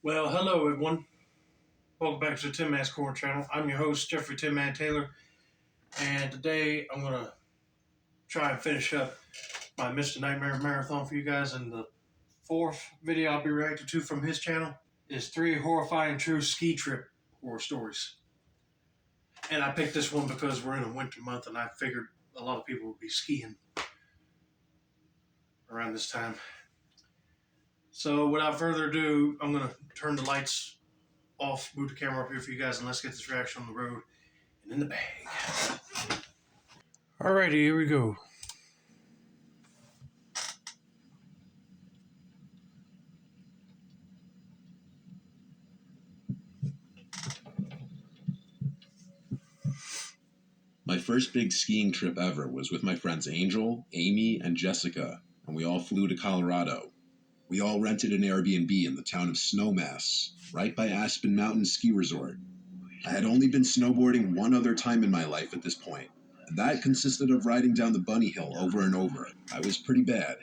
Well, hello everyone. Welcome back to the Tin Man's Corner channel. I'm your host, Jeffrey Tin Man Taylor, and today I'm going to try and finish up my Mr. Nightmare Marathon for you guys. And the fourth video I'll be reacting to from his channel is 3 horrifying true ski trip horror stories. And I picked this one because we're in a winter month and I figured a lot of people would be skiing around this time. So without further ado, I'm going to turn the lights off, move the camera up here for you guys, and let's get this reaction on the road and in the bag. Alrighty, here we go. My first big skiing trip ever was with my friends Angel, Amy, and Jessica, and we all flew to Colorado. We all rented an Airbnb in the town of Snowmass, right by Aspen Mountain Ski Resort. I had only been snowboarding one other time in my life at this point, and that consisted of riding down the bunny hill over and over. I was pretty bad.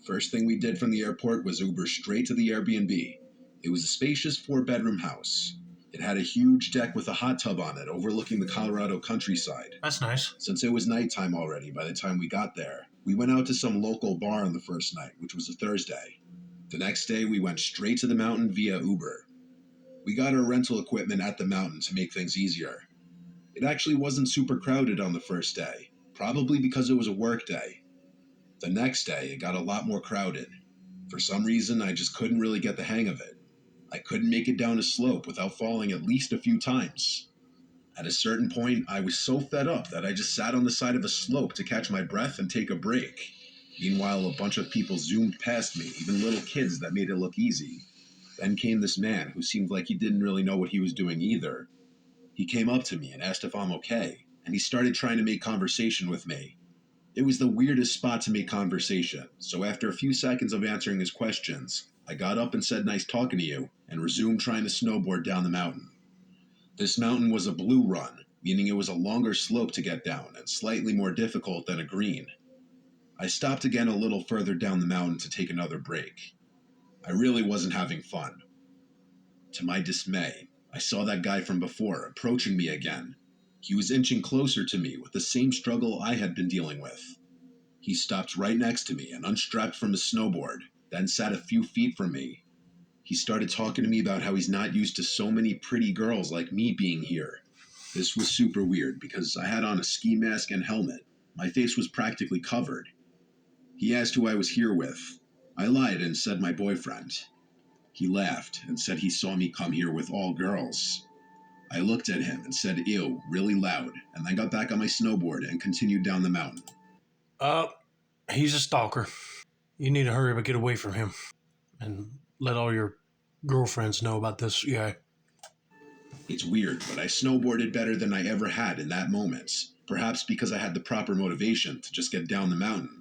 First thing we did from the airport was Uber straight to the Airbnb. It was a spacious 4-bedroom house. It had a huge deck with a hot tub on it overlooking the Colorado countryside. That's nice. Since it was nighttime already by the time we got there, we went out to some local bar on the first night, which was a Thursday. The next day, we went straight to the mountain via Uber. We got our rental equipment at the mountain to make things easier. It actually wasn't super crowded on the first day, probably because it was a work day. The next day, it got a lot more crowded. For some reason, I just couldn't really get the hang of it. I couldn't make it down a slope without falling at least a few times. At a certain point, I was so fed up that I just sat on the side of a slope to catch my breath and take a break. Meanwhile, a bunch of people zoomed past me, even little kids that made it look easy. Then came this man who seemed like he didn't really know what he was doing either. He came up to me and asked if I'm okay, and he started trying to make conversation with me. It was the weirdest spot to make conversation, so after a few seconds of answering his questions, I got up and said nice talking to you, and resumed trying to snowboard down the mountain. This mountain was a blue run, meaning it was a longer slope to get down and slightly more difficult than a green. I stopped again a little further down the mountain to take another break. I really wasn't having fun. To my dismay, I saw that guy from before approaching me again. He was inching closer to me with the same struggle I had been dealing with. He stopped right next to me and unstrapped from his snowboard, then sat a few feet from me. He started talking to me about how he's not used to so many pretty girls like me being here. This was super weird because I had on a ski mask and helmet. My face was practically covered. He asked who I was here with. I lied and said my boyfriend. He laughed and said he saw me come here with all girls. I looked at him and said ew really loud, and then got back on my snowboard and continued down the mountain. Uh, he's a stalker. You need to hurry up and get away from him. And let all your girlfriends know about this guy. It's weird, but I snowboarded better than I ever had in that moment, perhaps because I had the proper motivation to just get down the mountain.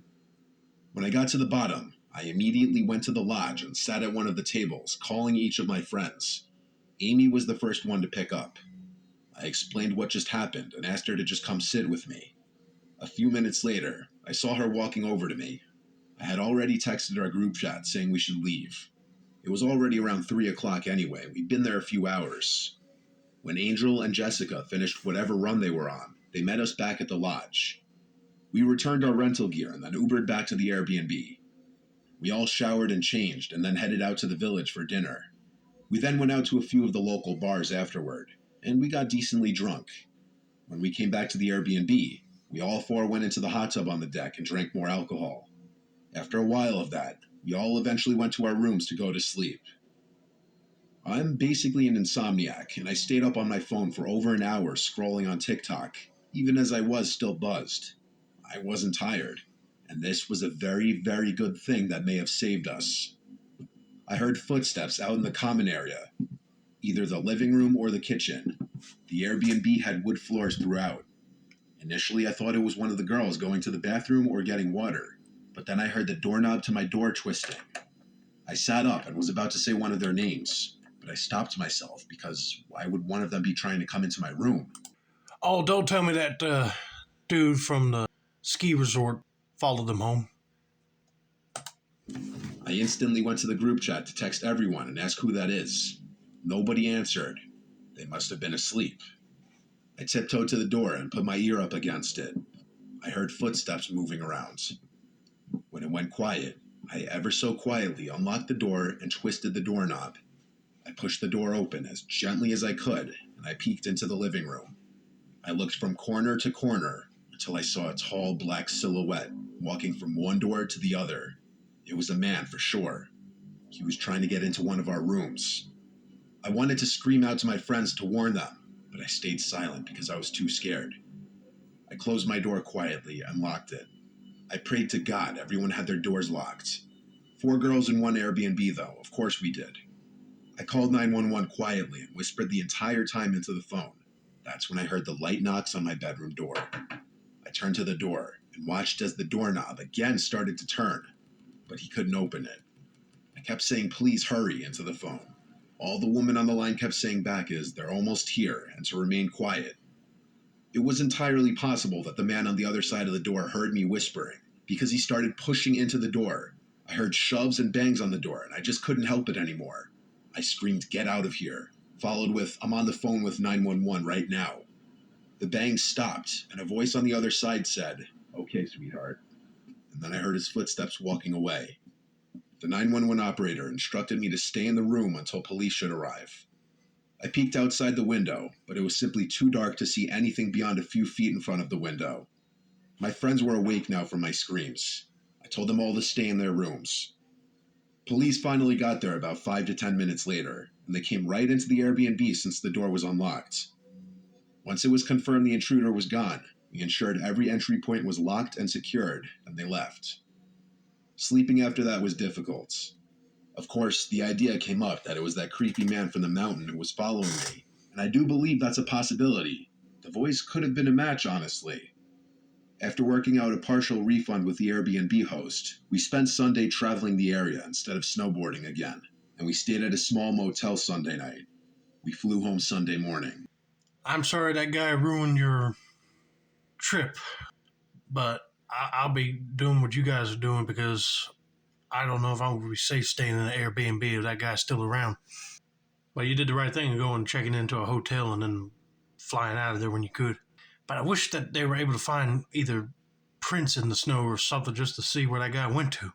When I got to the bottom, I immediately went to the lodge and sat at one of the tables, calling each of my friends. Amy was the first one to pick up. I explained what just happened and asked her to just come sit with me. A few minutes later, I saw her walking over to me. I had already texted our group chat saying we should leave. It was already around 3 o'clock anyway. We'd been there a few hours. When Angel and Jessica finished whatever run they were on, they met us back at the lodge. We returned our rental gear and then Ubered back to the Airbnb. We all showered and changed and then headed out to the village for dinner. We then went out to a few of the local bars afterward, and we got decently drunk. When we came back to the Airbnb, we all four went into the hot tub on the deck and drank more alcohol. After a while of that, we all eventually went to our rooms to go to sleep. I'm basically an insomniac, and I stayed up on my phone for over an hour scrolling on TikTok, even as I was still buzzed. I wasn't tired, and this was a very, very good thing that may have saved us. I heard footsteps out in the common area, either the living room or the kitchen. The Airbnb had wood floors throughout. Initially, I thought it was one of the girls going to the bathroom or getting water, but then I heard the doorknob to my door twisting. I sat up and was about to say one of their names, but I stopped myself because why would one of them be trying to come into my room? Oh, don't tell me that dude from the ski resort followed them home. I instantly went to the group chat to text everyone and ask who that is. Nobody answered. They must have been asleep. I tiptoed to the door and put my ear up against it. I heard footsteps moving around. When it went quiet, I ever so quietly unlocked the door and twisted the doorknob. I pushed the door open as gently as I could, and I peeked into the living room. I looked from corner to corner until I saw a tall black silhouette walking from one door to the other. It was a man for sure. He was trying to get into one of our rooms. I wanted to scream out to my friends to warn them, but I stayed silent because I was too scared. I closed my door quietly and locked it. I prayed to God everyone had their doors locked. 4 girls in one Airbnb, though. Of course we did. I called 911 quietly and whispered the entire time into the phone. That's when I heard the light knocks on my bedroom door. I turned to the door and watched as the doorknob again started to turn, but he couldn't open it. I kept saying, "Please hurry," into the phone. All the woman on the line kept saying back is, "They're almost here," and to remain quiet. It was entirely possible that the man on the other side of the door heard me whispering, because he started pushing into the door. I heard shoves and bangs on the door, and I just couldn't help it anymore. I screamed, "Get out of here," followed with, "I'm on the phone with 911 right now." The bangs stopped, and a voice on the other side said, "Okay, sweetheart." And then I heard his footsteps walking away. The 911 operator instructed me to stay in the room until police should arrive. I peeked outside the window, but it was simply too dark to see anything beyond a few feet in front of the window. My friends were awake now from my screams. I told them all to stay in their rooms. Police finally got there about 5 to 10 minutes later, and they came right into the Airbnb since the door was unlocked. Once it was confirmed the intruder was gone, we ensured every entry point was locked and secured, and they left. Sleeping after that was difficult. Of course, the idea came up that it was that creepy man from the mountain who was following me, and I do believe that's a possibility. The voice could have been a match, honestly. After working out a partial refund with the Airbnb host, we spent Sunday traveling the area instead of snowboarding again, and we stayed at a small motel Sunday night. We flew home Sunday morning. I'm sorry that guy ruined your trip, but I'll be doing what you guys are doing because I don't know if I would be safe staying in an Airbnb if that guy's still around. Well, you did the right thing going checking into a hotel and then flying out of there when you could. But I wish that they were able to find either prints in the snow or something just to see where that guy went to.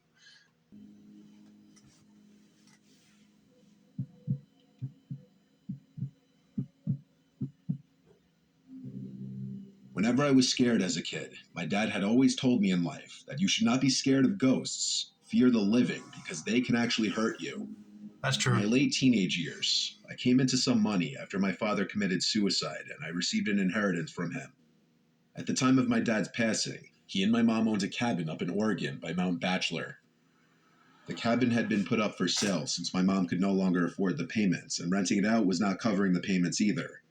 Whenever I was scared as a kid, my dad had always told me in life that you should not be scared of ghosts. Fear the living because they can actually hurt you. That's In true. my late teenage years, I came into some money after my father committed suicide and I received an inheritance from him. At the time of my dad's passing, he and my mom owned a cabin up in Oregon by Mount Bachelor. The cabin had been put up for sale since my mom could no longer afford the payments, and renting it out was not covering the payments either.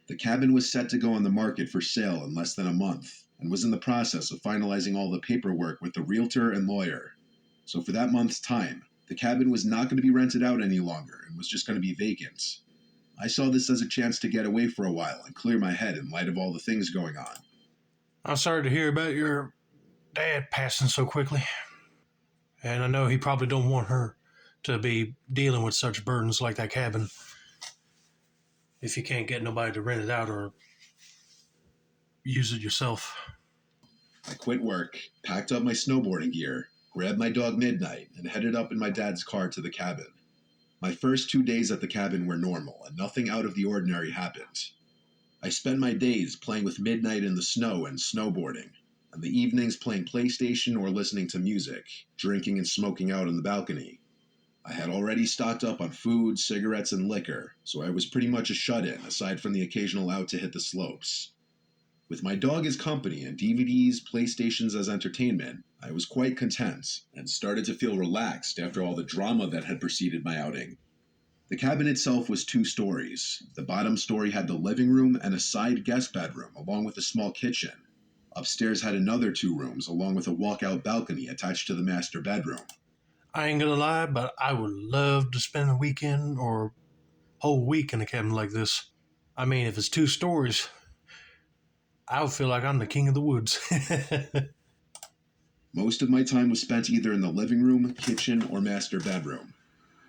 The cabin was set to go on the market for sale in less than a month, and was in the process of finalizing all the paperwork with the realtor and lawyer. So for that month's time, the cabin was not going to be rented out any longer and was just going to be vacant. I saw this as a chance to get away for a while and clear my head in light of all the things going on. I'm sorry to hear about your dad passing so quickly. And I know he probably don't want her to be dealing with such burdens like that cabin if you can't get nobody to rent it out or use it yourself. I quit work, packed up my snowboarding gear, grabbed my dog Midnight, and headed up in my dad's car to the cabin. My first 2 days at the cabin were normal, and nothing out of the ordinary happened. I spent my days playing with Midnight in the snow and snowboarding, and the evenings playing PlayStation or listening to music, drinking and smoking out on the balcony. I had already stocked up on food, cigarettes, and liquor, so I was pretty much a shut-in, aside from the occasional out to hit the slopes. With my dog as company and DVDs, PlayStations as entertainment, I was quite content, and started to feel relaxed after all the drama that had preceded my outing. The cabin itself was 2 stories. The bottom story had the living room and a side guest bedroom, along with a small kitchen. Upstairs had another 2 rooms, along with a walkout balcony attached to the master bedroom. I ain't gonna lie, but I would love to spend a weekend or whole week in a cabin like this. I mean, if it's 2 stories, I would feel like I'm the king of the woods. Most of my time was spent either in the living room, kitchen, or master bedroom.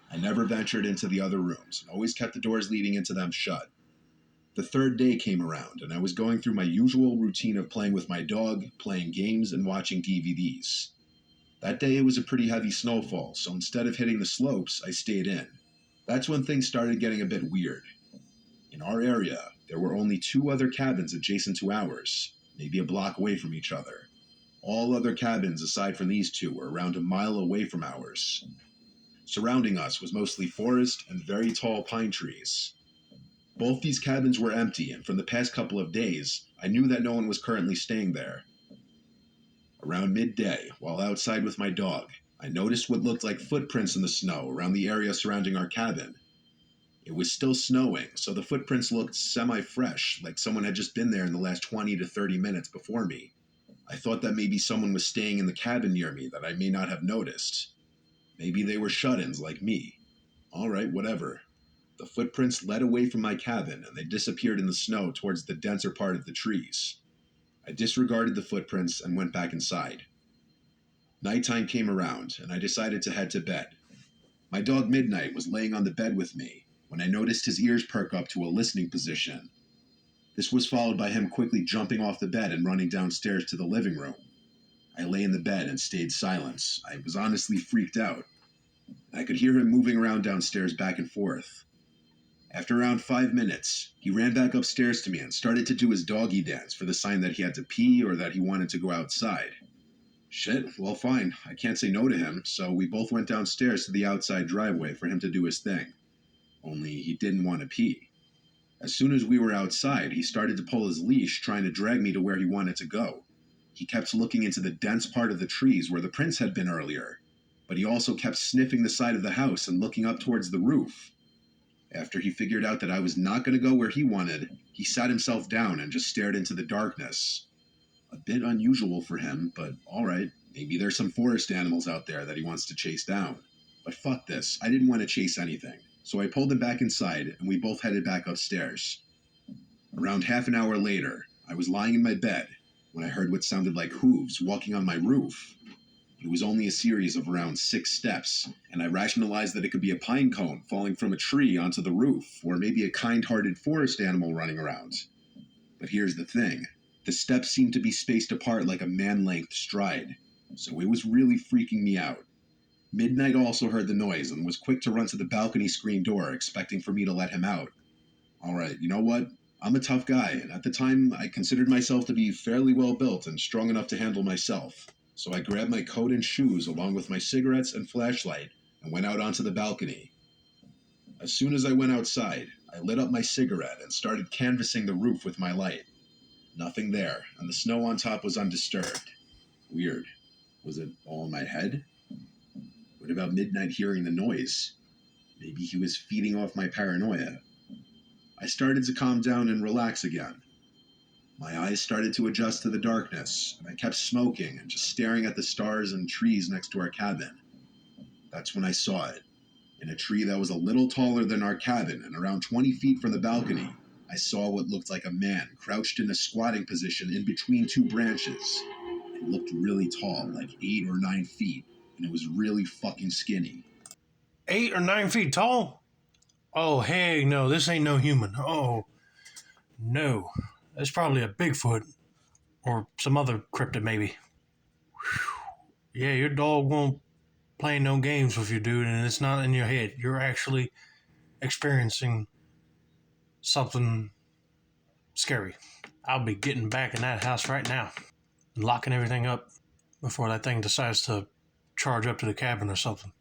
I never ventured into the other rooms and always kept the doors leading into them shut. The third day came around, and I was going through my usual routine of playing with my dog, playing games, and watching DVDs. That day it was a pretty heavy snowfall, so instead of hitting the slopes, I stayed in. That's when things started getting a bit weird. In our area, there were only 2 other cabins adjacent to ours, maybe a block away from each other. All other cabins aside from these 2 were around a mile away from ours. Surrounding us was mostly forest and very tall pine trees. Both these cabins were empty, and from the past couple of days, I knew that no one was currently staying there. Around midday, while outside with my dog, I noticed what looked like footprints in the snow around the area surrounding our cabin. It was still snowing, so the footprints looked semi-fresh, like someone had just been there in the last 20 to 30 minutes before me. I thought that maybe someone was staying in the cabin near me that I may not have noticed. Maybe they were shut-ins like me. Alright, whatever. The footprints led away from my cabin, and they disappeared in the snow towards the denser part of the trees. I disregarded the footprints and went back inside. Nighttime came around, and I decided to head to bed. My dog Midnight was laying on the bed with me when I noticed his ears perk up to a listening position. This was followed by him quickly jumping off the bed and running downstairs to the living room. I lay in the bed and stayed silent. I was honestly freaked out. I could hear him moving around downstairs back and forth. After around 5 minutes, he ran back upstairs to me and started to do his doggy dance for the sign that he had to pee or that he wanted to go outside. Shit, well fine, I can't say no to him, so we both went downstairs to the outside driveway for him to do his thing. Only he didn't want to pee. As soon as we were outside, he started to pull his leash, trying to drag me to where he wanted to go. He kept looking into the dense part of the trees where the prints had been earlier, but he also kept sniffing the side of the house and looking up towards the roof. After he figured out that I was not going to go where he wanted, he sat himself down and just stared into the darkness. A bit unusual for him, but alright, maybe there's some forest animals out there that he wants to chase down. But fuck this, I didn't want to chase anything, so I pulled him back inside and we both headed back upstairs. Around half an hour later, I was lying in my bed when I heard what sounded like hooves walking on my roof. It was only a series of around 6 steps, and I rationalized that it could be a pine cone falling from a tree onto the roof, or maybe a kind-hearted forest animal running around. But here's the thing. The steps seemed to be spaced apart like a man-length stride, so it was really freaking me out. Midnight also heard the noise and was quick to run to the balcony screen door, expecting for me to let him out. Alright, you know what? I'm a tough guy, and at the time I considered myself to be fairly well built and strong enough to handle myself. So I grabbed my coat and shoes along with my cigarettes and flashlight and went out onto the balcony. As soon as I went outside, I lit up my cigarette and started canvassing the roof with my light. Nothing there, and the snow on top was undisturbed. Weird. Was it all in my head? What about Midnight hearing the noise? Maybe he was feeding off my paranoia. I started to calm down and relax again. My eyes started to adjust to the darkness, and I kept smoking and just staring at the stars and trees next to our cabin. That's when I saw it. In a tree that was a little taller than our cabin and around 20 feet from the balcony, I saw what looked like a man crouched in a squatting position in between 2 branches. It looked really tall, like 8 or 9 feet, and it was really fucking skinny. 8 or 9 feet tall? Oh, hey, no, this ain't no human. Oh, no. That's probably a Bigfoot. Or some other cryptid, maybe. Whew. Yeah, your dog won't play no games with you, dude, and it's not in your head. You're actually experiencing something scary. I'll be getting back in that house right now and locking everything up before that thing decides to charge up to the cabin or something.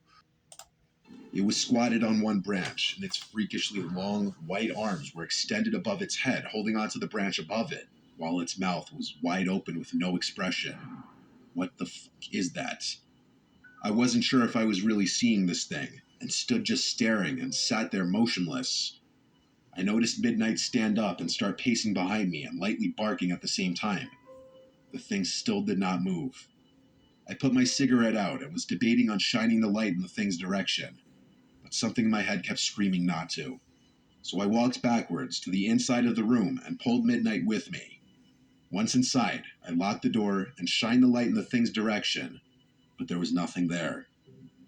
It was squatted on one branch, and its freakishly long, white arms were extended above its head, holding onto the branch above it, while its mouth was wide open with no expression. What the fuck is that? I wasn't sure if I was really seeing this thing, and stood just staring and sat there motionless. I noticed Midnight stand up and start pacing behind me and lightly barking at the same time. The thing still did not move. I put my cigarette out and was debating on shining the light in the thing's direction, but something in my head kept screaming not to. So I walked backwards to the inside of the room and pulled Midnight with me. Once inside, I locked the door and shined the light in the thing's direction, but there was nothing there.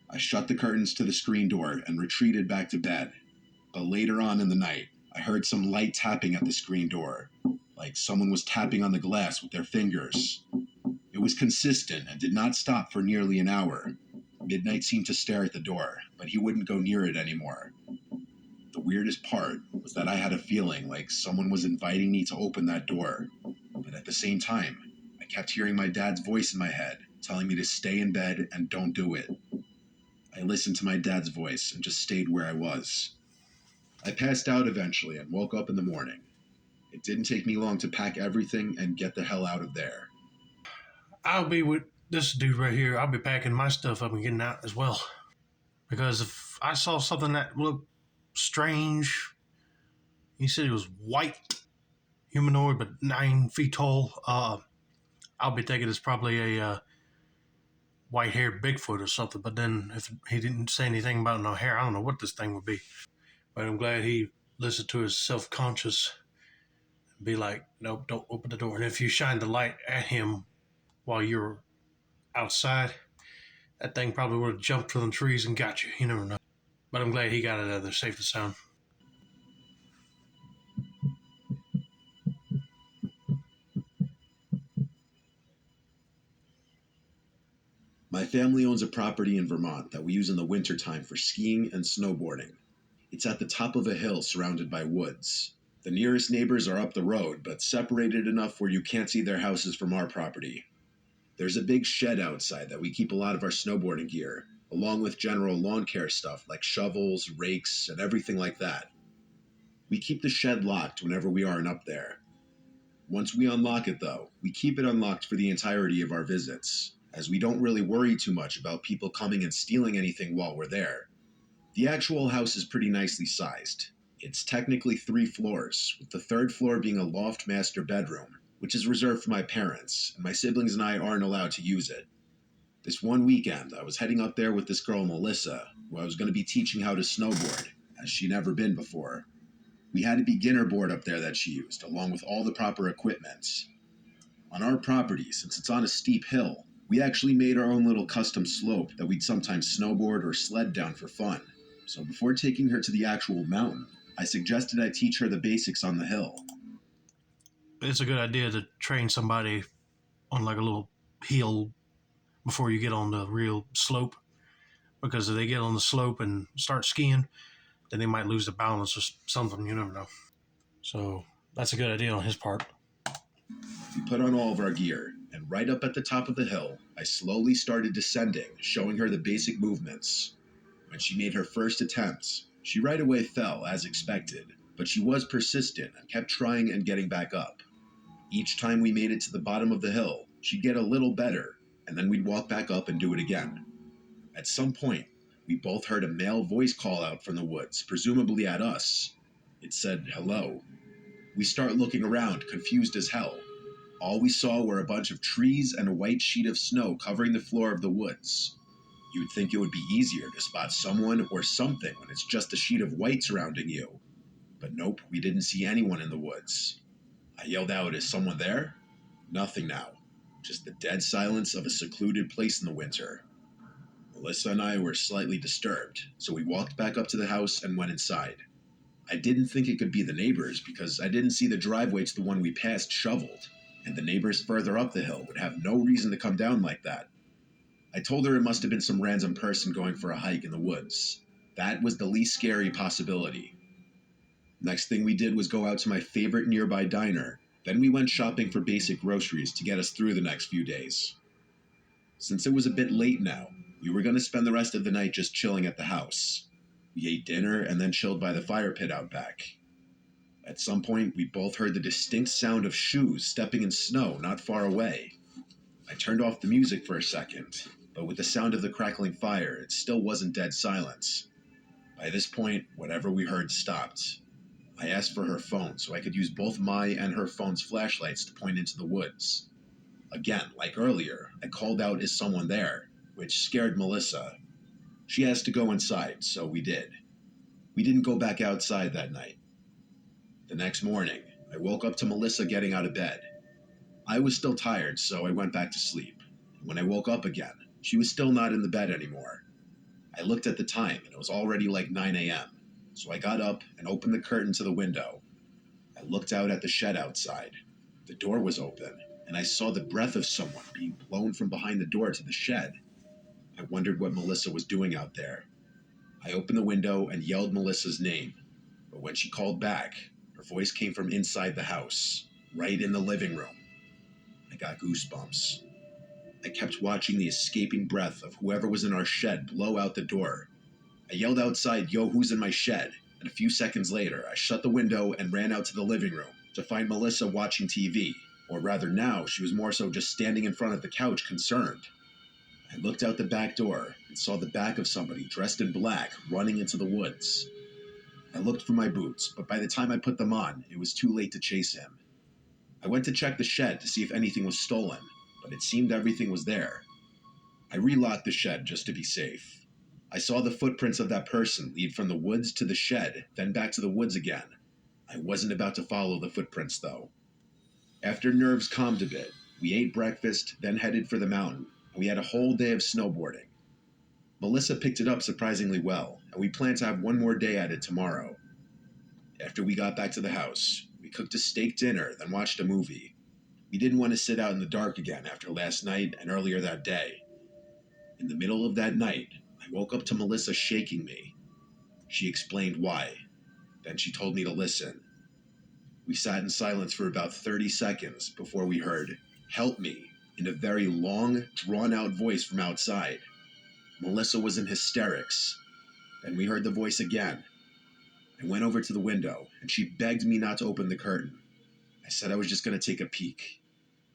I shut the curtains to the screen door and retreated back to bed. But later on in the night, I heard some light tapping at the screen door, like someone was tapping on the glass with their fingers. It was consistent and did not stop for nearly an hour. Midnight seemed to stare at the door, but he wouldn't go near it anymore. The weirdest part was that I had a feeling like someone was inviting me to open that door, but at the same time, I kept hearing my dad's voice in my head, telling me to stay in bed and don't do it. I listened to my dad's voice and just stayed where I was. I passed out eventually and woke up in the morning. It didn't take me long to pack everything and get the hell out of there. I'll be with this dude right here. I'll be packing my stuff up and getting out as well. Because if I saw something that looked strange, he said it was white, humanoid, but 9 feet tall. I'll be thinking it's probably a white-haired Bigfoot or something. But then if he didn't say anything about no hair, I don't know what this thing would be. But I'm glad he listened to his self-conscious and be like, nope, don't open the door. And if you shine the light at him while you're outside, that thing probably would have jumped from the trees and got you. You never know. But I'm glad he got it out of there safe and sound. My family owns a property in Vermont that we use in the wintertime for skiing and snowboarding. It's at the top of a hill surrounded by woods. The nearest neighbors are up the road, but separated enough where you can't see their houses from our property. There's a big shed outside that we keep a lot of our snowboarding gear, along with general lawn care stuff like shovels, rakes, and everything like that. We keep the shed locked whenever we aren't up there. Once we unlock it, though, we keep it unlocked for the entirety of our visits, as we don't really worry too much about people coming and stealing anything while we're there. The actual house is pretty nicely sized. It's technically 3 floors, with the 3rd floor being a loft master bedroom, which is reserved for my parents, and my siblings and I aren't allowed to use it. This one weekend, I was heading up there with this girl, Melissa, who I was going to be teaching how to snowboard, as she'd never been before. We had a beginner board up there that she used, along with all the proper equipment. On our property, since it's on a steep hill, we actually made our own little custom slope that we'd sometimes snowboard or sled down for fun. So before taking her to the actual mountain, I suggested I teach her the basics on the hill. It's a good idea to train somebody on like a little hill before you get on the real slope. Because if they get on the slope and start skiing, then they might lose the balance or something. You never know. So that's a good idea on his part. We put on all of our gear, and right up at the top of the hill, I slowly started descending, showing her the basic movements. When she made her first attempt, she right away fell, as expected, but she was persistent and kept trying and getting back up. Each time we made it to the bottom of the hill, she'd get a little better, and then we'd walk back up and do it again. At some point, we both heard a male voice call out from the woods, presumably at us. It said, "Hello." We start looking around, confused as hell. All we saw were a bunch of trees and a white sheet of snow covering the floor of the woods. You'd think it would be easier to spot someone or something when it's just a sheet of white surrounding you. But nope, we didn't see anyone in the woods. I yelled out, "Is someone there?" Nothing now. Just the dead silence of a secluded place in the winter. Melissa and I were slightly disturbed, so we walked back up to the house and went inside. I didn't think it could be the neighbors because I didn't see the driveway to the one we passed shoveled, and the neighbors further up the hill would have no reason to come down like that. I told her it must have been some random person going for a hike in the woods. That was the least scary possibility. Next thing we did was go out to my favorite nearby diner. Then we went shopping for basic groceries to get us through the next few days. Since it was a bit late now, we were going to spend the rest of the night just chilling at the house. We ate dinner and then chilled by the fire pit out back. At some point, we both heard the distinct sound of shoes stepping in snow not far away. I turned off the music for a second, but with the sound of the crackling fire, it still wasn't dead silence. By this point, whatever we heard stopped. I asked for her phone so I could use both my and her phone's flashlights to point into the woods. Again, like earlier, I called out, "Is someone there?" which scared Melissa. She asked to go inside, so we did. We didn't go back outside that night. The next morning, I woke up to Melissa getting out of bed. I was still tired, so I went back to sleep. When I woke up again, she was still not in the bed anymore. I looked at the time, and it was already like 9 a.m., so I got up and opened the curtain to the window. I looked out at the shed outside. The door was open, and I saw the breath of someone being blown from behind the door to the shed. I wondered what Melissa was doing out there. I opened the window and yelled Melissa's name, but when she called back, her voice came from inside the house, right in the living room. I got goosebumps. I kept watching the escaping breath of whoever was in our shed blow out the door. I yelled outside, "Yo, who's in my shed?" And a few seconds later, I shut the window and ran out to the living room to find Melissa watching TV. Or rather now, she was more so just standing in front of the couch, concerned. I looked out the back door and saw the back of somebody dressed in black running into the woods. I looked for my boots, but by the time I put them on, it was too late to chase him. I went to check the shed to see if anything was stolen, but it seemed everything was there. I relocked the shed just to be safe. I saw the footprints of that person lead from the woods to the shed, then back to the woods again. I wasn't about to follow the footprints, though. After nerves calmed a bit, we ate breakfast, then headed for the mountain, and we had a whole day of snowboarding. Melissa picked it up surprisingly well, and we plan to have one more day at it tomorrow. After we got back to the house, we cooked a steak dinner, then watched a movie. We didn't want to sit out in the dark again after last night and earlier that day. In the middle of that night, I woke up to Melissa shaking me. She explained why. Then she told me to listen. We sat in silence for about 30 seconds before we heard, "Help me," in a very long, drawn-out voice from outside. Melissa was in hysterics. Then we heard the voice again. I went over to the window, and she begged me not to open the curtain. I said I was just going to take a peek.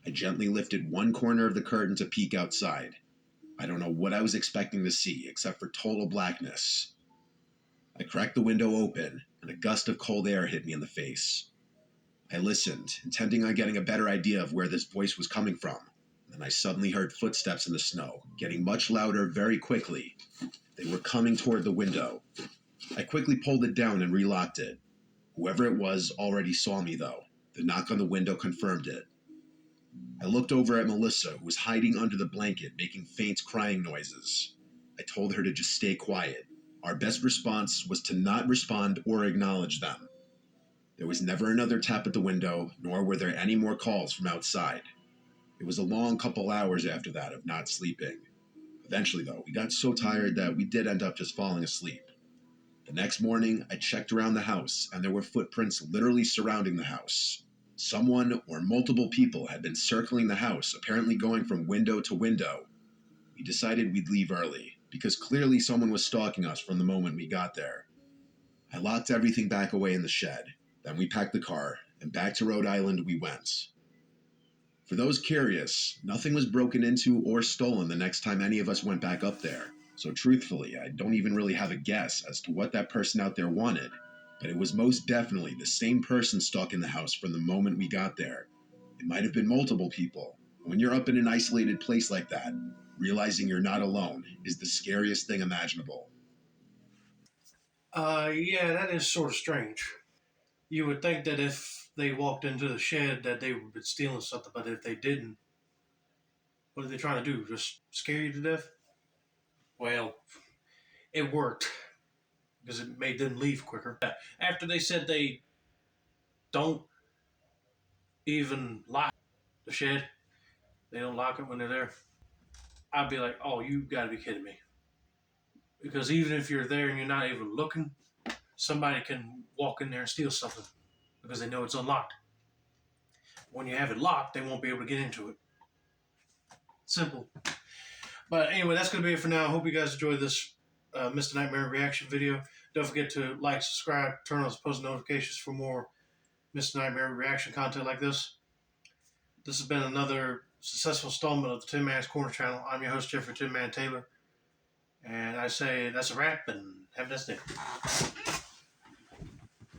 I gently lifted one corner of the curtain to peek outside. I don't know what I was expecting to see, except for total blackness. I cracked the window open, and a gust of cold air hit me in the face. I listened, intending on getting a better idea of where this voice was coming from. Then I suddenly heard footsteps in the snow, getting much louder very quickly. They were coming toward the window. I quickly pulled it down and relocked it. Whoever it was already saw me, though. The knock on the window confirmed it. I looked over at Melissa, who was hiding under the blanket, making faint crying noises. I told her to just stay quiet. Our best response was to not respond or acknowledge them. There was never another tap at the window, nor were there any more calls from outside. It was a long couple hours after that of not sleeping. Eventually, though, we got so tired that we did end up just falling asleep. The next morning, I checked around the house, and there were footprints literally surrounding the house. Someone or multiple people had been circling the house, apparently going from window to window. We decided we'd leave early, because clearly someone was stalking us from the moment we got there. I locked everything back away in the shed. Then we packed the car, and back to Rhode Island we went. For those curious, nothing was broken into or stolen the next time any of us went back up there. So truthfully, I don't even really have a guess as to what that person out there wanted, but it was most definitely the same person stalking the house from the moment we got there. It might have been multiple people. When you're up in an isolated place like that, realizing you're not alone is the scariest thing imaginable. Yeah, that is sort of strange. You would think that if they walked into the shed that they would be stealing something, but if they didn't, what are they trying to do? Just scare you to death? Well, it worked because it made them leave quicker. After they said they don't even lock the shed, they don't lock it when they're there, I'd be like, oh, you gotta be kidding me. Because even if you're there and you're not even looking, somebody can walk in there and steal something because they know it's unlocked. When you have it locked, they won't be able to get into it. Simple. But anyway, that's going to be it for now. I hope you guys enjoyed this Mr. Nightmare reaction video. Don't forget to like, subscribe, turn on post notifications for more Mr. Nightmare reaction content like this. This has been another successful installment of the Tin Man's Corner channel. I'm your host, Jeffrey Tin Man Taylor. And I say that's a wrap, and have a nice day.